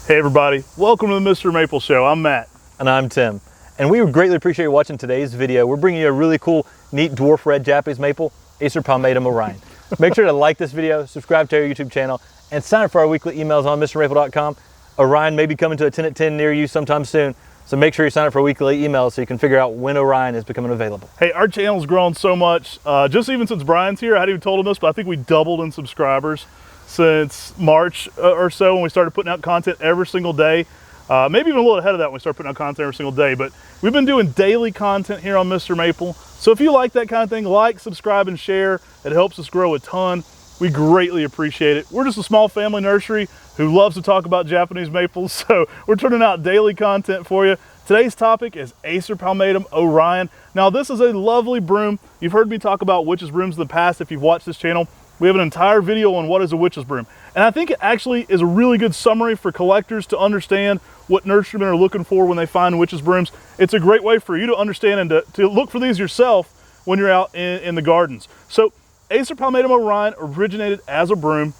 Hey everybody, welcome to the Mr. Maple Show. I'm Matt. And I'm Tim. And we would greatly appreciate you watching today's video. We're bringing you a really cool, neat dwarf red Japanese maple, Acer Palmatum Orion. Make sure to like this video, subscribe to our YouTube channel, and sign up for our weekly emails on MrMaple.com. Orion may be coming to a 10 at 10 near you sometime soon, so make sure you sign up for weekly emails so you can figure out when Orion is becoming available. Hey, our channel's grown so much, just even since Brian's here. I hadn't even told him this, but I think we doubled in subscribers since March or so when we started putting out content every single day. Maybe even a little ahead of that when we started putting out content every single day, but we've been doing daily content here on Mr. Maple. So if you like that kind of thing, like, subscribe, and share. It helps us grow a ton. We greatly appreciate it. We're just a small family nursery who loves to talk about Japanese maples, so we're turning out daily content for you. Today's topic is Acer Palmatum Orion. Now this is a lovely broom. You've heard me talk about witch's brooms in the past if you've watched this channel. We have an entire video on what is a witch's broom. And I think it actually is a really good summary for collectors to understand what nurserymen are looking for when they find witch's brooms. It's a great way for you to understand and to look for these yourself when you're out in the gardens. So Acer Palmatum Orion originated as a broom,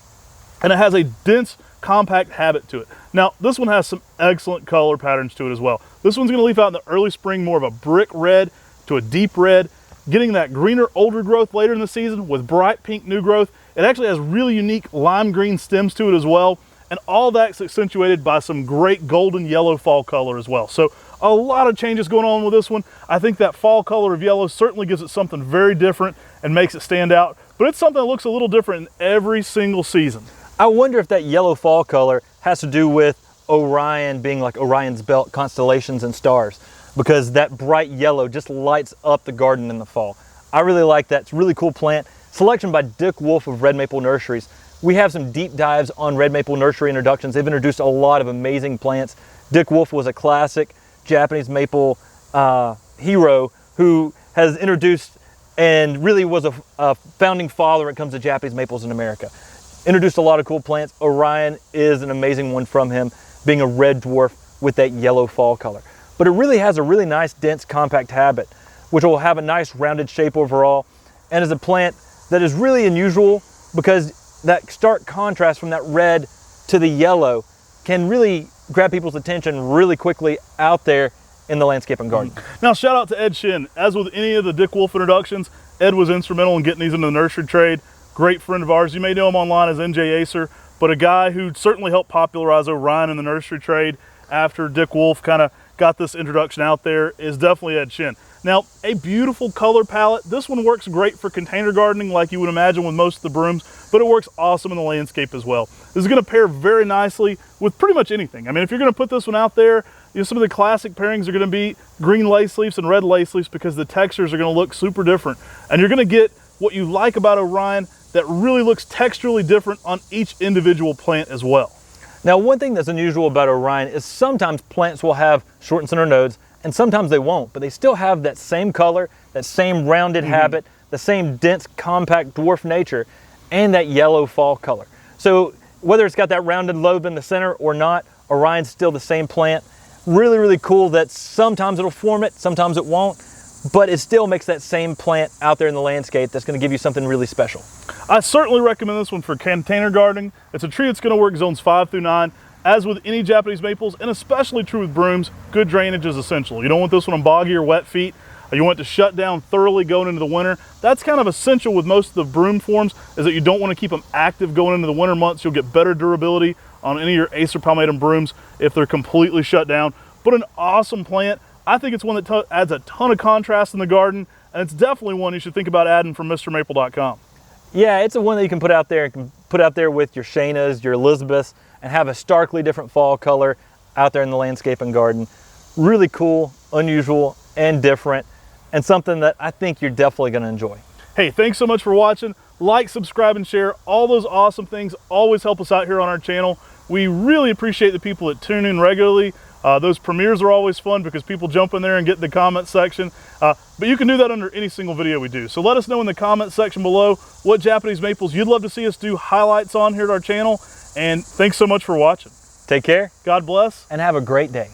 and it has a dense, compact habit to it. Now, this one has some excellent color patterns to it as well. This one's gonna leaf out in the early spring more of a brick red to a deep red, getting that greener, older growth later in the season with bright pink new growth. It actually has really unique lime green stems to it as well. And all that's accentuated by some great golden yellow fall color as well. So a lot of changes going on with this one. I think that fall color of yellow certainly gives it something very different and makes it stand out. But it's something that looks a little different in every single season. I wonder if that yellow fall color has to do with Orion being like Orion's belt, constellations and stars, because that bright yellow just lights up the garden in the fall. I really like that. It's a really cool plant. Selection by Dick Wolf of Red Maple Nurseries. We have some deep dives on Red Maple Nursery introductions. They've introduced a lot of amazing plants. Dick Wolf was a classic Japanese maple hero who has introduced and really was a founding father when it comes to Japanese maples in America. Introduced a lot of cool plants. Orion is an amazing one from him, being a red dwarf with that yellow fall color. But it really has a really nice, dense, compact habit, which will have a nice rounded shape overall, and is a plant that is really unusual because that stark contrast from that red to the yellow can really grab people's attention really quickly out there in the landscape and garden. Now, shout out to Ed Shin. As with any of the Dick Wolf introductions, Ed was instrumental in getting these into the nursery trade. Great friend of ours. You may know him online as NJ Acer, but a guy who certainly helped popularize Orion in the nursery trade after Dick Wolf kind of got this introduction out there is definitely Ed Shin. Now, a beautiful color palette. This one works great for container gardening like you would imagine with most of the brooms, but it works awesome in the landscape as well. This is gonna pair very nicely with pretty much anything. I mean, if you're gonna put this one out there, you know, some of the classic pairings are gonna be green lace leaves and red lace leaves because the textures are gonna look super different. And you're gonna get what you like about Orion that really looks texturally different on each individual plant as well. Now, one thing that's unusual about Orion is sometimes plants will have short and center nodes, and sometimes they won't, but they still have that same color, that same rounded habit, the same dense, compact dwarf nature, and that yellow fall color. So whether it's got that rounded lobe in the center or not, Orion's still the same plant. Really, really cool that sometimes it'll form it, sometimes it won't, but it still makes that same plant out there in the landscape that's gonna give you something really special. I certainly recommend this one for container gardening. It's a tree that's gonna work zones 5 through 9. As with any Japanese maples, and especially true with brooms, good drainage is essential. You don't want this one on boggy or wet feet. You want it to shut down thoroughly going into the winter. That's kind of essential with most of the broom forms, is that you don't want to keep them active going into the winter months. You'll get better durability on any of your Acer Palmatum brooms if they're completely shut down. But an awesome plant. I think it's one that adds a ton of contrast in the garden, and it's definitely one you should think about adding from MrMaple.com. Yeah, it's a one that you can put out there with your Shaynas, your Elizabeths, and have a starkly different fall color out there in the landscape and garden. Really cool, unusual, and different, and something that I think you're definitely gonna enjoy. Hey, thanks so much for watching. Like, subscribe, and share. All those awesome things always help us out here on our channel. We really appreciate the people that tune in regularly. Those premieres are always fun because people jump in there and get in the comment section. But you can do that under any single video we do. So let us know in the comment section below what Japanese maples you'd love to see us do highlights on here at our channel. And thanks so much for watching. Take care. God bless. And have a great day.